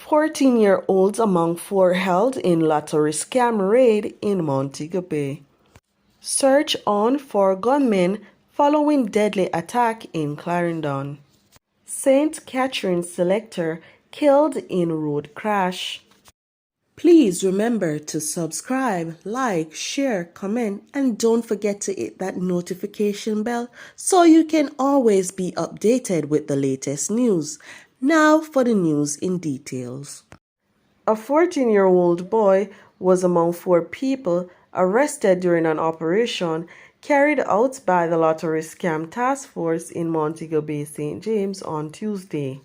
14-year-olds among four held in lottery scam raid in Montego Bay. Search on for gunmen following deadly attack in Clarendon. St. Catherine's selector killed in road crash. Please remember to subscribe, like, share, comment, and don't forget to hit that notification bell so you can always be updated with the latest news. Now for the news in details. A 14-year-old boy was among four people arrested during an operation carried out by the Lottery Scam Task Force in Montego Bay, St. James on Tuesday.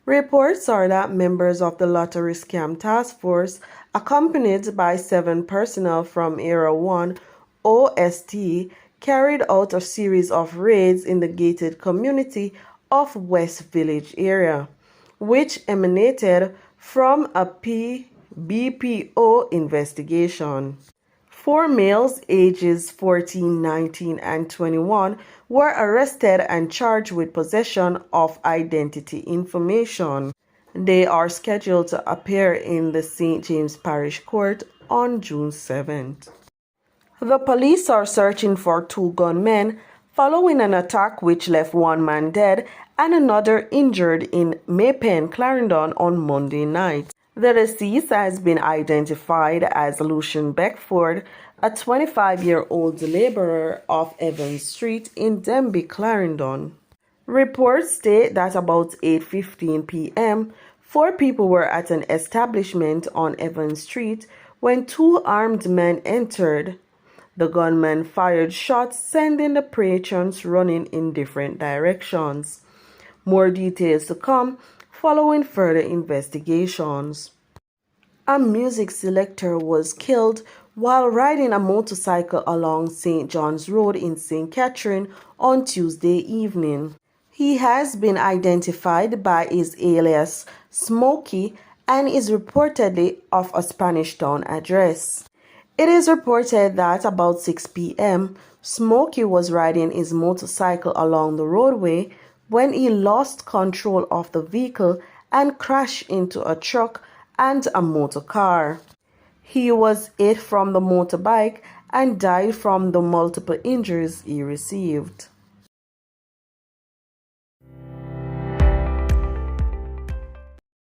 Reports are that members of the Lottery Scam Task Force, accompanied by 7 personnel from Area 1 OST, carried out a series of raids in the gated community of West Village area, which emanated from a BPO investigation. 4 males ages 14, 19, and 21 were arrested and charged with possession of identity information. They are scheduled to appear in the St. James Parish Court on June 7th. The police are searching for 2 gunmen following an attack which left 1 man dead and another injured in Maypen, Clarendon on Monday night. The deceased has been identified as Lucian Beckford, a 25-year-old laborer of Evans Street in Denby, Clarendon. Reports state that about 8:15 p.m., 4 people were at an establishment on Evans Street when 2 armed men entered. The gunman fired shots, sending the patrons running in different directions. More details to come following further investigations. A music selector was killed while riding a motorcycle along St. John's Road in St. Catherine on Tuesday evening. He has been identified by his alias Smokey and is reportedly of a Spanish Town address. It is reported that about 6 p.m., Smokey was riding his motorcycle along the roadway when he lost control of the vehicle and crashed into a truck and a motor car. He was hit from the motorbike and died from the multiple injuries he received.